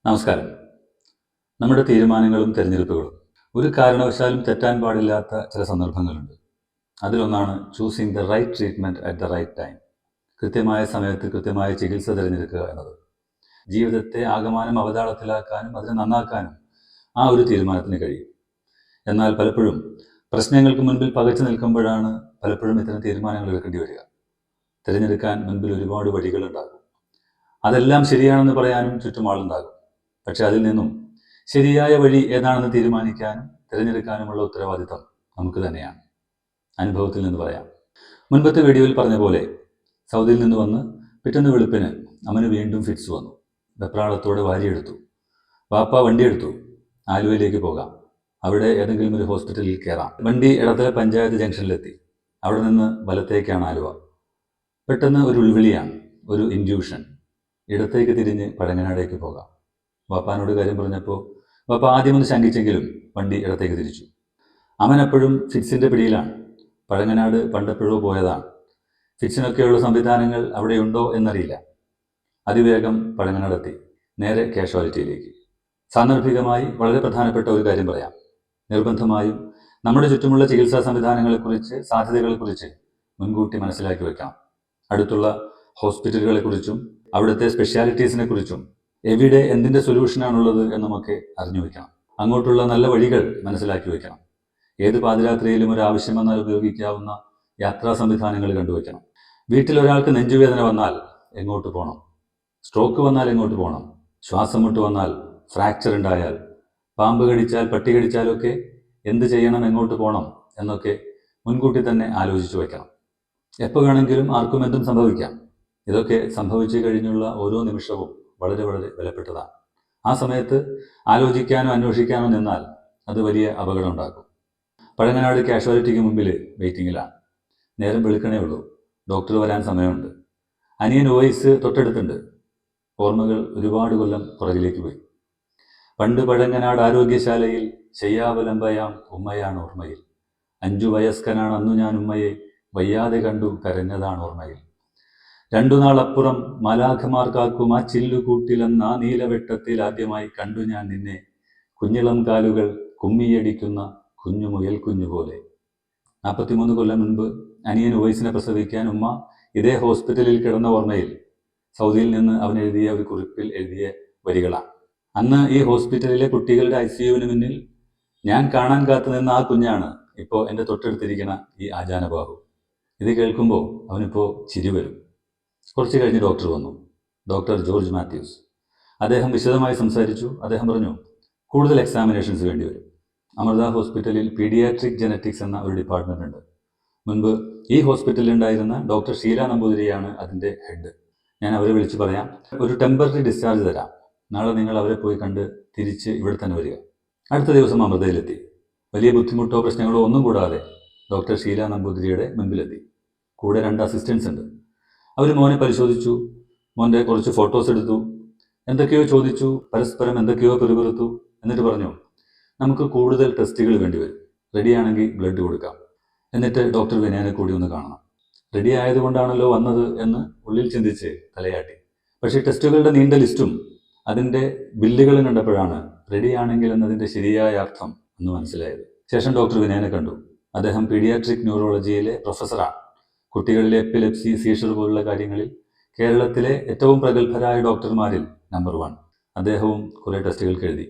നമസ്കാരം. നമ്മുടെ തീരുമാനങ്ങളും തിരഞ്ഞെടുപ്പുകളും ഒരു കാരണവശാലും തെറ്റാൻ പാടില്ലാത്ത ചില സന്ദർഭങ്ങളുണ്ട്. അതിലൊന്നാണ് choosing the right treatment at the right time. കൃത്യമായ സമയത്ത് കൃത്യമായ ചികിത്സ തിരഞ്ഞെടുക്കുക എന്നത് ജീവിതത്തെ ആകമാനം അവതാളത്തിലാക്കാനും അതിനെ നന്നാക്കാനും ആ ഒരു തീരുമാനത്തിന് കഴിയും. എന്നാൽ പലപ്പോഴും പ്രശ്നങ്ങൾക്ക് മുൻപിൽ പകച്ചു നിൽക്കുമ്പോഴാണ് പലപ്പോഴും ഇത്തരം തീരുമാനങ്ങൾ എടുക്കേണ്ടി വരിക. തിരഞ്ഞെടുക്കാൻ മുൻപിൽ ഒരുപാട് വഴികളുണ്ടാകും. അതെല്ലാം ശരിയാണെന്ന് പറയാനും ചുറ്റും ആളുണ്ടാകും. പക്ഷെ അതിൽ നിന്നും ശരിയായ വഴി ഏതാണെന്ന് തീരുമാനിക്കാനും തിരഞ്ഞെടുക്കാനുമുള്ള ഉത്തരവാദിത്തം നമുക്ക് തന്നെയാണ്. അനുഭവത്തിൽ നിന്ന് പറയാം. മുൻപത്തെ വീഡിയോയിൽ പറഞ്ഞ പോലെ സൗദിയിൽ നിന്ന് വന്ന് പിറ്റേന്ന് വെളുപ്പിന് അവന് വീണ്ടും ഫിറ്റ്സ് വന്നു. വെപ്രാളത്തോടെ വാരിയെടുത്തു. വാപ്പ വണ്ടിയെടുത്തു. ആലുവയിലേക്ക് പോകാം, അവിടെ ഏതെങ്കിലും ഒരു ഹോസ്പിറ്റലിൽ കയറാം. വണ്ടി ഇടത്തല പഞ്ചായത്ത് ജംഗ്ഷനിലെത്തി. അവിടെ നിന്ന് വലത്തേക്കാണ് ആലുവ. പെട്ടെന്ന് ഒരു ഉൾവിളിയാണ്, ഒരു ഇൻഡ്യൂഷൻ. ഇടത്തേക്ക് തിരിഞ്ഞ് പഴങ്ങനാടേക്ക് പോകാം. വാപ്പാനോട് കാര്യം പറഞ്ഞപ്പോൾ വാപ്പ ആദ്യമൊന്ന് ശങ്കിച്ചെങ്കിലും വണ്ടി ഇടത്തേക്ക് തിരിച്ചു. അവനെപ്പോഴും ഫിറ്റ്സിൻ്റെ പിടിയിലാണ്. പഴങ്ങനാട് പണ്ടെപ്പോഴോ പോയതാണ്. ഫിറ്റ്സിനൊക്കെയുള്ള സംവിധാനങ്ങൾ അവിടെയുണ്ടോ എന്നറിയില്ല. അതിവേഗം പഴങ്ങനാടെത്തി. നേരെ കാഷ്വാലിറ്റിയിലേക്ക്. സാന്ദർഭികമായി വളരെ പ്രധാനപ്പെട്ട ഒരു കാര്യം പറയാം. നിർബന്ധമായും നമ്മുടെ ചുറ്റുമുള്ള ചികിത്സാ സംവിധാനങ്ങളെക്കുറിച്ച്, സാധ്യതകളെക്കുറിച്ച് മുൻകൂട്ടി മനസ്സിലാക്കി വെക്കണം. അടുത്തുള്ള ഹോസ്പിറ്റലുകളെക്കുറിച്ചും അവിടുത്തെ സ്പെഷ്യാലിറ്റീസിനെ കുറിച്ചും എവിടെ എന്തിൻ്റെ സൊല്യൂഷനാണുള്ളത് എന്നൊക്കെ അറിഞ്ഞു വയ്ക്കണം. അങ്ങോട്ടുള്ള നല്ല വഴികൾ മനസ്സിലാക്കി വയ്ക്കണം. ഏത് പാതിരാത്രിയിലും ഒരു ആവശ്യം വന്നാൽ ഉപയോഗിക്കാവുന്ന യാത്രാ സംവിധാനങ്ങൾ കണ്ടുവയ്ക്കണം. വീട്ടിൽ ഒരാൾക്ക് നെഞ്ചുവേദന വന്നാൽ എങ്ങോട്ട് പോകണം, സ്ട്രോക്ക് വന്നാൽ എങ്ങോട്ട് പോകണം, ശ്വാസം മുട്ട് വന്നാൽ, ഫ്രാക്ചർ ഉണ്ടായാൽ, പാമ്പ് കടിച്ചാൽ, പട്ടി കടിച്ചാലൊക്കെ എന്ത് ചെയ്യണം, എങ്ങോട്ട് പോകണം എന്നൊക്കെ മുൻകൂട്ടി തന്നെ ആലോചിച്ചു വയ്ക്കണം. എപ്പോൾ വേണമെങ്കിലും ആർക്കും എന്തും സംഭവിക്കാം. ഇതൊക്കെ സംഭവിച്ചു കഴിഞ്ഞുള്ള ഓരോ നിമിഷവും വളരെ വളരെ വിലപ്പെട്ടതാണ്. ആ സമയത്ത് ആലോചിക്കാനോ അന്വേഷിക്കാനോ നിന്നാൽ അത് വലിയ അപകടം ഉണ്ടാക്കും. പഴങ്ങനാട് കാഷ്വാലിറ്റിക്ക് മുമ്പിൽ വെയിറ്റിങ്ങിലാണ്. നേരം വെളുക്കണേ ഉള്ളൂ. ഡോക്ടർ വരാൻ സമയമുണ്ട്. അനിയൻ വോയിസ് തൊട്ടടുത്തുണ്ട്. ഓർമ്മകൾ ഒരുപാട് കൊല്ലം പുറകിലേക്ക് പോയി. പണ്ട് പഴങ്ങനാട് ആരോഗ്യശാലയിൽ ശയ്യാവലംബയാം ഉമ്മയാണ് ഓർമ്മയിൽ. 5 വയസ്കനാണ് അന്നു ഞാൻ ഉമ്മയെ വയ്യാതെ കണ്ടു കരഞ്ഞതാണ് ഓർമ്മയിൽ. 2 നാളപ്പുറം മാലാഖമാർ കാക്കും ആ ചില്ലുകൂട്ടിലെന്ന ആ നീലവെട്ടത്തിൽ ആദ്യമായി കണ്ടു ഞാൻ നിന്നെ, കുഞ്ഞിളം കാലുകൾ കുമ്മിയടിക്കുന്ന കുഞ്ഞുമുയൽ കുഞ്ഞുപോലെ. 43 കൊല്ലം മുൻപ് അനിയൻ വോയിസിനെ പ്രസവിക്കാൻ ഉമ്മ ഇതേ ഹോസ്പിറ്റലിൽ കിടന്ന ഓർമ്മയിൽ സൗദിയിൽ നിന്ന് അവൻ എഴുതിയ ഒരു കുറിപ്പിൽ എഴുതിയ വരികളാണ്. അന്ന് ഈ ഹോസ്പിറ്റലിലെ കുട്ടികളുടെ ICUവിന് മുന്നിൽ ഞാൻ കാണാൻ കാത്തു നിന്ന ആ കുഞ്ഞാണ് ഇപ്പോൾ എൻ്റെ തൊട്ടടുത്തിരിക്കുന്ന ഈ ആജാനബാഹു. ഇത് കേൾക്കുമ്പോൾ അവനിപ്പോൾ ചിരി വരും. കുറച്ച് കഴിഞ്ഞ് ഡോക്ടർ വന്നു. Doctor George Mathews. അദ്ദേഹം വിശദമായി സംസാരിച്ചു. അദ്ദേഹം പറഞ്ഞു, കൂടുതൽ എക്സാമിനേഷൻസ് വേണ്ടി വരും. അമൃത ഹോസ്പിറ്റലിൽ പീഡിയാട്രിക് ജെനറ്റിക്സ് എന്ന ഒരു ഡിപ്പാർട്ട്മെൻ്റ് ഉണ്ട്. മുൻപ് ഈ ഹോസ്പിറ്റലിൽ ഉണ്ടായിരുന്ന ഡോക്ടർ ഷീല നമ്പൂതിരിയാണ് അതിൻ്റെ ഹെഡ്. ഞാൻ അവരെ വിളിച്ചു പറയാം, ഒരു ടെമ്പററി ഡിസ്ചാർജ് തരാം, നാളെ നിങ്ങൾ അവരെ പോയി കണ്ട് തിരിച്ച് ഇവിടെ തന്നെ വരിക. അടുത്ത ദിവസം അമൃതയിലെത്തി. വലിയ ബുദ്ധിമുട്ടോ പ്രശ്നങ്ങളോ ഒന്നും കൂടാതെ ഡോക്ടർ ഷീല നമ്പൂതിരിയുടെ മുൻപിലെത്തി. കൂടെ 2 അസിസ്റ്റൻസ് ഉണ്ട്. അവർ മോനെ പരിശോധിച്ചു. മോൻ്റെ കുറച്ച് ഫോട്ടോസ് എടുത്തു. എന്തൊക്കെയോ ചോദിച്ചു. പരസ്പരം എന്തൊക്കെയോ പെറുപെറുത്തു. എന്നിട്ട് പറഞ്ഞു, നമുക്ക് കൂടുതൽ ടെസ്റ്റുകൾ വേണ്ടി വരും. റെഡിയാണെങ്കിൽ ബ്ലഡ് കൊടുക്കാം. എന്നിട്ട് ഡോക്ടർ വിനയനെ കൂടി ഒന്ന് കാണണം. റെഡി ആയതുകൊണ്ടാണല്ലോ വന്നത് എന്ന് ഉള്ളിൽ ചിന്തിച്ച് തലയാട്ടി. പക്ഷേ ടെസ്റ്റുകളുടെ നീണ്ട ലിസ്റ്റും അതിൻ്റെ ബില്ലുകളും കണ്ടപ്പോഴാണ് റെഡിയാണെങ്കിൽ എന്നതിൻ്റെ ശരിയായ അർത്ഥം എന്ന് മനസ്സിലായത്. ശേഷം ഡോക്ടർ വിനയനെ കണ്ടു. അദ്ദേഹം പീഡിയാട്രിക് ന്യൂറോളജിയിലെ പ്രൊഫസറാണ്. കുട്ടികളിലെ എപ്പിലെപ്സി, സീഷർ പോലുള്ള കാര്യങ്ങളിൽ കേരളത്തിലെ ഏറ്റവും പ്രഗത്ഭരായ ഡോക്ടർമാരിൽ നമ്പർ 1. അദ്ദേഹവും കുറേ ടെസ്റ്റുകൾക്ക് എഴുതി.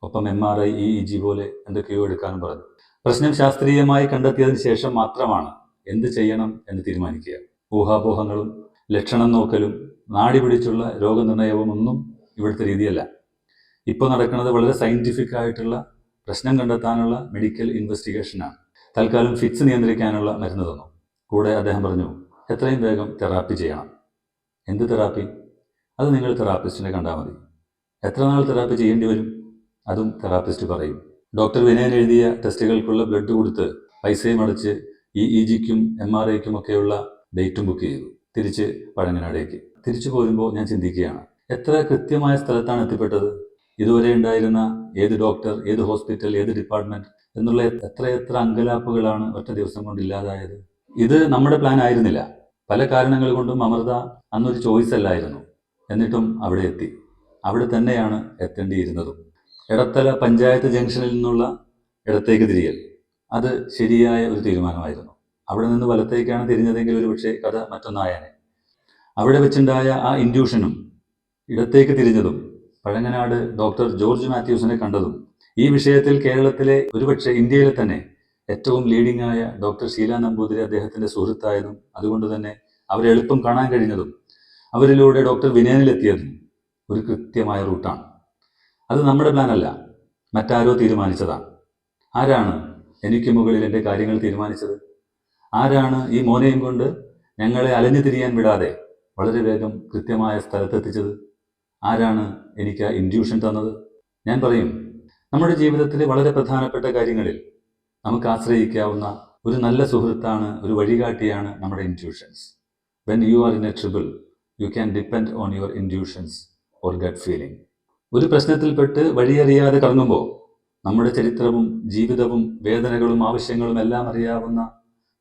ഒപ്പം MRI, EEG പോലെ എന്തൊക്കെയോ എടുക്കാനും പറഞ്ഞു. പ്രശ്നം ശാസ്ത്രീയമായി കണ്ടെത്തിയതിന് ശേഷം മാത്രമാണ് എന്ത് ചെയ്യണം എന്ന് തീരുമാനിക്കുക. ഊഹാപോഹങ്ങളും ലക്ഷണം നോക്കലും നാടി പിടിച്ചുള്ള രോഗനിർണയവും ഒന്നും ഇവിടുത്തെ രീതിയല്ല. ഇപ്പോൾ നടക്കുന്നത് വളരെ സയൻറ്റിഫിക് ആയിട്ടുള്ള പ്രശ്നം കണ്ടെത്താനുള്ള മെഡിക്കൽ ഇൻവെസ്റ്റിഗേഷനാണ്. തൽക്കാലം ഫിറ്റ്സ് നിയന്ത്രിക്കാനുള്ള മരുന്ന് തന്നു. കൂടെ അദ്ദേഹം പറഞ്ഞു, എത്രയും വേഗം തെറാപ്പി ചെയ്യണം. എന്ത് തെറാപ്പി? അത് നിങ്ങൾ തെറാപ്പിസ്റ്റിനെ കണ്ടാൽ മതി. എത്ര നാൾ തെറാപ്പി ചെയ്യേണ്ടി വരും? അതും തെറാപ്പിസ്റ്റ് പറയും. ഡോക്ടർ വിനയൻ എഴുതിയ ടെസ്റ്റുകൾക്കുള്ള ബ്ലഡ് കൊടുത്ത് പൈസയും അടച്ച് EEGക്കും MRIക്കും ഒക്കെയുള്ള ഡേറ്റും ബുക്ക് ചെയ്തു. തിരിച്ച് പഴങ്ങനാടേക്ക് തിരിച്ചു പോരുമ്പോൾ ഞാൻ ചിന്തിക്കുകയാണ്, എത്ര കൃത്യമായ സ്ഥലത്താണ് എത്തിപ്പെട്ടത്. ഇതുവരെ ഉണ്ടായിരുന്ന ഏത് ഡോക്ടർ, ഏത് ഹോസ്പിറ്റൽ, ഏത് ഡിപ്പാർട്ട്മെൻറ്റ് എന്നുള്ള എത്രയെത്ര അങ്കലാപ്പുകളാണ് ഒറ്റ ദിവസം കൊണ്ട് ഇല്ലാതായത്. ഇത് നമ്മുടെ പ്ലാൻ ആയിരുന്നില്ല. പല കാരണങ്ങൾ കൊണ്ടും അമൃത അന്നൊരു ചോയ്സ് അല്ലായിരുന്നു. എന്നിട്ടും അവിടെ എത്തി. അവിടെ തന്നെയാണ് എത്തേണ്ടിയിരുന്നതും. എടത്തല പഞ്ചായത്ത് ജംഗ്ഷനിൽ നിന്നുള്ള ഇടത്തേക്ക് തിരിയൽ, അത് ശരിയായ ഒരു തീരുമാനമായിരുന്നു. അവിടെ നിന്ന് വലത്തേക്കാണ് തിരിഞ്ഞതെങ്കിൽ ഒരുപക്ഷെ കഥ മറ്റൊന്നായേനെ. അവിടെ വെച്ചുണ്ടായ ആ ഇൻഡ്യൂഷനും ഇടത്തേക്ക് തിരിഞ്ഞതും പഴങ്ങനാട് ഡോക്ടർ ജോർജ് മാത്യൂസിനെ കണ്ടതും ഈ വിഷയത്തിൽ കേരളത്തിലെ, ഒരുപക്ഷെ ഇന്ത്യയിലെ തന്നെ ഏറ്റവും ലീഡിംഗ് ആയ ഡോക്ടർ ഷീല നമ്പൂതിരി അദ്ദേഹത്തിന്റെ സുഹൃത്തായതും അതുകൊണ്ട് തന്നെ അവരെ എളുപ്പം കാണാൻ കഴിഞ്ഞതും അവരിലൂടെ ഡോക്ടർ വിനയനിലെത്തിയതും ഒരു കൃത്യമായ റൂട്ടാണ്. അത് നമ്മുടെ പ്ലാനല്ല, മറ്റാരോ തീരുമാനിച്ചതാണ്. ആരാണ് എനിക്ക് മുകളിൽ എൻ്റെ കാര്യങ്ങൾ തീരുമാനിച്ചത്? ആരാണ് ഈ മോനെയും കൊണ്ട് ഞങ്ങളെ അലഞ്ഞു തിരിയാൻ വിടാതെ വളരെ വേഗം കൃത്യമായ സ്ഥലത്തെത്തിച്ചത്? ആരാണ് എനിക്ക് ആ ഇൻഡ്യൂഷൻ തന്നത്? ഞാൻ പറയും, നമ്മുടെ ജീവിതത്തിലെ വളരെ പ്രധാനപ്പെട്ട കാര്യങ്ങളിൽ നമുക്ക് ആശ്രയിക്കാവുന്ന ഒരു നല്ല സുഹൃത്താണ്, ഒരു വഴികാട്ടിയാണ് നമ്മുടെ intuitions. When you are in a trouble, you can depend on your intuitions or gut feeling. ഒരു പ്രശ്നത്തിൽപ്പെട്ട് വഴിയറിയാതെ കറങ്ങുമ്പോൾ നമ്മുടെ ചരിത്രവും ജീവിതവും വേദനകളും ആവശ്യങ്ങളും എല്ലാം അറിയാവുന്ന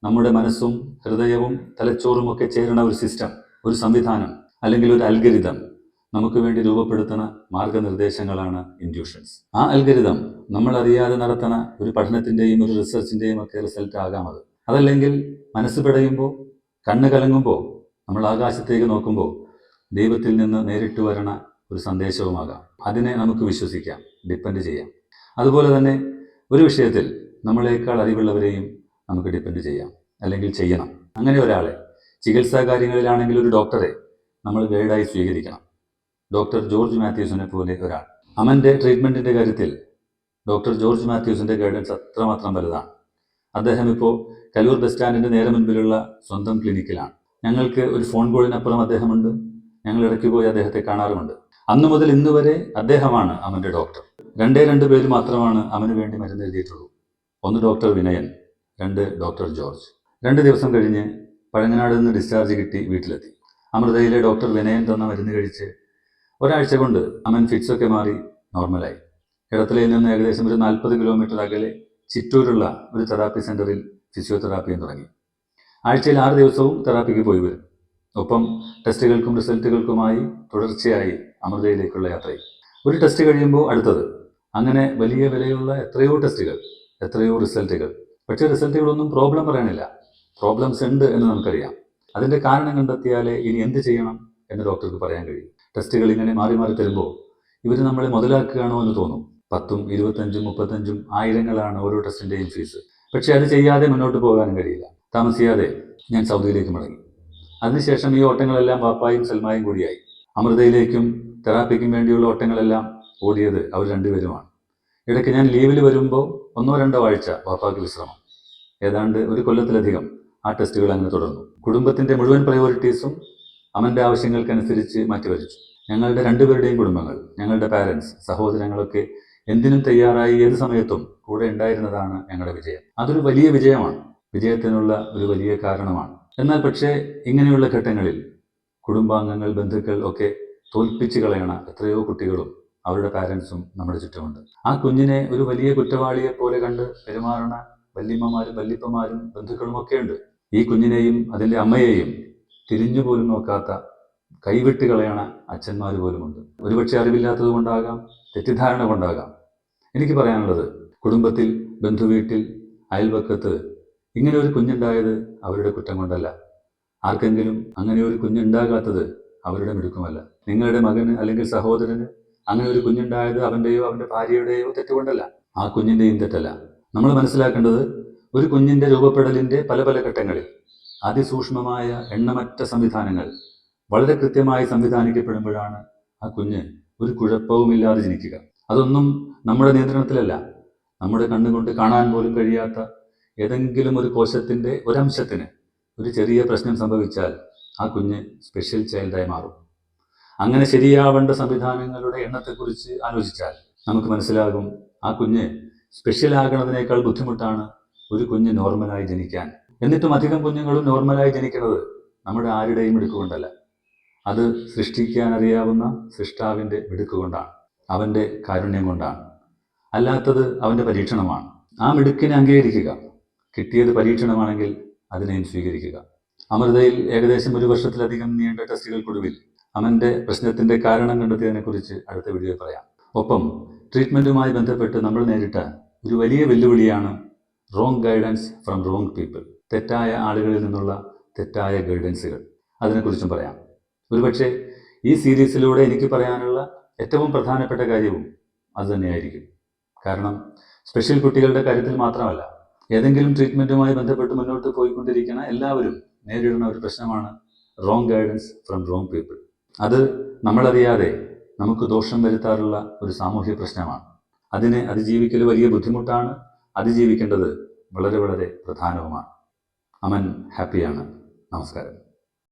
നമ്മുടെ മനസ്സും ഹൃദയവും തലച്ചോറും ഒക്കെ ചേരുന്ന ഒരു സിസ്റ്റം, ഒരു സംവിധാനം അല്ലെങ്കിൽ ഒരു അൽഗരിതം നമുക്ക് വേണ്ടി രൂപപ്പെടുത്തുന്ന മാർഗനിർദ്ദേശങ്ങളാണ് ഇൻഡ്യൂഷൻസ്. ആ അൽഗരിതം നമ്മൾ അറിയാതെ നടത്തുന്ന ഒരു പഠനത്തിൻ്റെയും ഒരു റിസർച്ചിൻ്റെയും ഒക്കെ റിസൾട്ട് ആകാം അത്. അതല്ലെങ്കിൽ മനസ്സ് പിടയുമ്പോൾ, കണ്ണ് കലങ്ങുമ്പോൾ, നമ്മൾ ആകാശത്തേക്ക് നോക്കുമ്പോൾ ദൈവത്തിൽ നിന്ന് നേരിട്ട് വരണ ഒരു സന്ദേശവുമാകാം. അതിനെ നമുക്ക് വിശ്വസിക്കാം, ഡിപ്പെൻഡ് ചെയ്യാം. അതുപോലെ തന്നെ ഒരു വിഷയത്തിൽ നമ്മളെക്കാൾ അറിവുള്ളവരെയും നമുക്ക് ഡിപ്പെൻഡ് ചെയ്യാം, അല്ലെങ്കിൽ ചെയ്യണം. അങ്ങനെ ഒരാളെ, ചികിത്സാ കാര്യങ്ങളിലാണെങ്കിൽ ഒരു ഡോക്ടറെ നമ്മൾ ഗൈഡായി സ്വീകരിക്കണം. ഡോക്ടർ ജോർജ് മാത്യൂസിനെ പോലെ ഒരാൾ. അമൻ്റെ ട്രീറ്റ്മെൻറ്റിൻ്റെ കാര്യത്തിൽ ഡോക്ടർ ജോർജ് മാത്യൂസിൻ്റെ ഗൈഡൻസ് അത്രമാത്രം വലുതാണ്. അദ്ദേഹം ഇപ്പോൾ കലൂർ ബസ് സ്റ്റാൻഡിൻ്റെ നേരെ മുൻപിലുള്ള സ്വന്തം ക്ലിനിക്കിലാണ്. ഞങ്ങൾക്ക് ഒരു ഫോൺ കോളിനപ്പുറം അദ്ദേഹമുണ്ട്. ഞങ്ങൾ ഇടയ്ക്ക് പോയി അദ്ദേഹത്തെ കാണാറുമുണ്ട്. അന്നു മുതൽ ഇന്ന് വരെ അദ്ദേഹമാണ് അമൻ്റെ ഡോക്ടർ. രണ്ട് പേര് മാത്രമാണ് അമന് വേണ്ടി മരുന്ന് എഴുതിയിട്ടുള്ളൂ. ഒന്ന് ഡോക്ടർ വിനയൻ, 2 ഡോക്ടർ ജോർജ്. 2 ദിവസം കഴിഞ്ഞ് പഴങ്ങനാട് നിന്ന് ഡിസ്ചാർജ് കിട്ടി വീട്ടിലെത്തി. അമൃതയിലെ ഡോക്ടർ വിനയൻ തന്ന മരുന്ന് കഴിച്ച് ഒരാഴ്ച കൊണ്ട് അമൻ ഫിറ്റ്സൊക്കെ മാറി നോർമലായി. ഇടത്തലയിൽ നിന്ന് ഏകദേശം ഒരു 40 കിലോമീറ്റർ അകലെ ചിറ്റൂരുള്ള ഒരു തെറാപ്പി സെൻ്ററിൽ ഫിസിയോതെറാപ്പിയും തുടങ്ങി. ആഴ്ചയിൽ 6 ദിവസവും തെറാപ്പിക്ക് പോയി വരും. ഒപ്പം ടെസ്റ്റുകൾക്കും റിസൾട്ടുകൾക്കുമായി തുടർച്ചയായി അമൃതയിലേക്കുള്ള യാത്രയിൽ. ഒരു ടെസ്റ്റ് കഴിയുമ്പോൾ അടുത്തത്. അങ്ങനെ വലിയ വിലയുള്ള എത്രയോ ടെസ്റ്റുകൾ, എത്രയോ റിസൾട്ടുകൾ. പക്ഷേ റിസൾട്ടുകളൊന്നും പ്രോബ്ലം പറയണില്ല. പ്രോബ്ലംസ് ഉണ്ട് എന്ന് നമുക്കറിയാം. അതിൻ്റെ കാരണം കണ്ടെത്തിയാലേ ഇനി എന്ത് ചെയ്യണം എന്ന് ഡോക്ടർക്ക് പറയാൻ കഴിയും. ടെസ്റ്റുകൾ ഇങ്ങനെ മാറി മാറി തരുമ്പോൾ ഇവർ നമ്മളെ മുതലാക്കുകയാണോ എന്ന് തോന്നും. 10ഉം 25ഉം 35ഉം ആയിരങ്ങളാണ് ഓരോ ടെസ്റ്റിൻ്റെയും ഫീസ്. പക്ഷേ അത് ചെയ്യാതെ മുന്നോട്ട് പോകാനും കഴിയില്ല. താമസിയാതെ ഞാൻ സൗദിയിലേക്ക് മടങ്ങി. അതിനുശേഷം ഈ ഓട്ടങ്ങളെല്ലാം വാപ്പായും സൽമായും കൂടിയായി. അമൃതയിലേക്കും തെറാപ്പിക്കും വേണ്ടിയുള്ള ഓട്ടങ്ങളെല്ലാം ഓടിയത് അവർ 2 പേരുമാണ്. ഇടയ്ക്ക് ഞാൻ ലീവിൽ വരുമ്പോൾ 1-2 ആഴ്ച വാപ്പാക്ക് വിശ്രമം. ഏതാണ്ട് ഒരു കൊല്ലത്തിലധികം ആ ടെസ്റ്റുകൾ അങ്ങനെ തുടർന്നു. കുടുംബത്തിൻ്റെ മുഴുവൻ പ്രയോറിറ്റീസും അമൻ്റെ ആവശ്യങ്ങൾക്കനുസരിച്ച് മാറ്റിവരിച്ചു. ഞങ്ങളുടെ 2 പേരുടെയും കുടുംബങ്ങൾ, ഞങ്ങളുടെ പാരൻസ്, സഹോദരങ്ങളൊക്കെ എന്തിനും തയ്യാറായി ഏത് സമയത്തും കൂടെ ഉണ്ടായിരുന്നതാണ് ഞങ്ങളുടെ വിജയം. അതൊരു വലിയ വിജയമാണ്, വിജയത്തിനുള്ള ഒരു വലിയ കാരണമാണ്. എന്നാൽ പക്ഷേ ഇങ്ങനെയുള്ള ഘട്ടങ്ങളിൽ കുടുംബാംഗങ്ങൾ, ബന്ധുക്കൾ ഒക്കെ തോൽപ്പിച്ച് കളയണ എത്രയോ കുട്ടികളും അവരുടെ പാരൻസും നമ്മുടെ ചുറ്റുമുണ്ട്. ആ കുഞ്ഞിനെ ഒരു വലിയ കുറ്റവാളിയെ പോലെ കണ്ട് പെരുമാറണ വല്യമ്മമാരും വല്യപ്പന്മാരും ബന്ധുക്കളും ഒക്കെയുണ്ട്. ഈ കുഞ്ഞിനെയും അതിൻ്റെ അമ്മയെയും തിരിഞ്ഞു പോലും നോക്കാത്ത, കൈവിട്ട് കളയണ അച്ഛന്മാർ പോലുമുണ്ട്. ഒരുപക്ഷെ അറിവില്ലാത്തത് കൊണ്ടാകാം, തെറ്റിദ്ധാരണ കൊണ്ടാകാം. എനിക്ക് പറയാനുള്ളത്, കുടുംബത്തിൽ, ബന്ധുവീട്ടിൽ, അയൽവക്കത്ത് ഇങ്ങനെ ഒരു കുഞ്ഞുണ്ടായത് അവരുടെ കുറ്റം കൊണ്ടല്ല. ആർക്കെങ്കിലും അങ്ങനെ ഒരു കുഞ്ഞുണ്ടാകാത്തത് അവരുടെ മിടുക്കുമല്ല. നിങ്ങളുടെ മകന് അല്ലെങ്കിൽ സഹോദരന് അങ്ങനെ ഒരു കുഞ്ഞുണ്ടായത് അവൻ്റെയോ അവൻ്റെ ഭാര്യയുടെയോ തെറ്റുകൊണ്ടല്ല, ആ കുഞ്ഞിൻ്റെയും തെറ്റല്ല. നമ്മൾ മനസ്സിലാക്കേണ്ടത്, ഒരു കുഞ്ഞിൻ്റെ രൂപപ്പെടലിൻ്റെ പല പല ഘട്ടങ്ങളിൽ അതിസൂക്ഷ്മമായ എണ്ണമറ്റ സംവിധാനങ്ങൾ വളരെ കൃത്യമായി സംവിധാനിക്കപ്പെടുമ്പോഴാണ് ആ കുഞ്ഞ് ഒരു കുഴപ്പവുമില്ലാതെ ജനിക്കുക. അതൊന്നും നമ്മുടെ നിയന്ത്രണത്തിലല്ല. നമ്മുടെ കണ്ണുകൊണ്ട് കാണാൻ പോലും കഴിയാത്ത ഏതെങ്കിലും ഒരു കോശത്തിൻ്റെ ഒരംശത്തിന് ഒരു ചെറിയ പ്രശ്നം സംഭവിച്ചാൽ ആ കുഞ്ഞ് സ്പെഷ്യൽ ചൈൽഡായി മാറും. അങ്ങനെ ശരിയാവേണ്ട സംവിധാനങ്ങളുടെ എണ്ണത്തെക്കുറിച്ച് ആലോചിച്ചാൽ നമുക്ക് മനസ്സിലാകും, ആ കുഞ്ഞ് സ്പെഷ്യൽ ആകണതിനേക്കാൾ ബുദ്ധിമുട്ടാണ് ഒരു കുഞ്ഞ് നോർമലായി ജനിക്കാൻ. എന്നിട്ടും അധികം കുഞ്ഞുങ്ങളും നോർമലായി ജനിക്കുന്നത് നമ്മുടെ ആരുടെയും മിടുക്കുകൊണ്ടല്ല. അത് സൃഷ്ടിക്കാൻ അറിയാവുന്ന സൃഷ്ടാവിൻ്റെ മിടുക്കുകൊണ്ടാണ്, അവൻ്റെ കാരുണ്യം കൊണ്ടാണ്. അല്ലാത്തത് അവൻ്റെ പരീക്ഷണമാണ്. ആ മിടുക്കിനെ അംഗീകരിക്കുക. കിട്ടിയത് പരീക്ഷണമാണെങ്കിൽ അതിനെയും സ്വീകരിക്കുക. അമൃതയിൽ ഏകദേശം 1 വർഷത്തിലധികം നീണ്ട ടെസ്റ്റുകൾക്കൊടുവിൽ അമൻ്റെ പ്രശ്നത്തിൻ്റെ കാരണം കണ്ടെത്തിയതിനെക്കുറിച്ച് അടുത്ത വീഡിയോയിൽ പറയാം. ഒപ്പം ട്രീറ്റ്മെൻറ്റുമായി ബന്ധപ്പെട്ട് നമ്മൾ നേരിട്ട ഒരു വലിയ വെല്ലുവിളിയാണ് wrong guidance from wrong people. തെറ്റായ ആളുകളിൽ നിന്നുള്ള തെറ്റായ ഗൈഡൻസുകൾ. അതിനെക്കുറിച്ചും പറയാം. ഒരുപക്ഷെ ഈ സീരീസിലൂടെ എനിക്ക് പറയാനുള്ള ഏറ്റവും പ്രധാനപ്പെട്ട കാര്യവും അതുതന്നെയായിരിക്കും. കാരണം സ്പെഷ്യൽ കുട്ടികളുടെ കാര്യത്തിൽ മാത്രമല്ല, ഏതെങ്കിലും ട്രീറ്റ്മെൻറ്റുമായി ബന്ധപ്പെട്ട് മുന്നോട്ട് പോയിക്കൊണ്ടിരിക്കുന്ന എല്ലാവരും നേരിടുന്ന ഒരു പ്രശ്നമാണ് wrong guidance from wrong people. അത് നമ്മളറിയാതെ നമുക്ക് ദോഷം വരുത്താറുള്ള ഒരു സാമൂഹ്യ പ്രശ്നമാണ്. അതിനെ അതിജീവിക്കൽ വലിയ ബുദ്ധിമുട്ടാണ്. അതിജീവിക്കേണ്ടത് വളരെ വളരെ പ്രധാനവുമാണ്. അമൻ ഹാപ്പിയാണ്. നമസ്കാരം.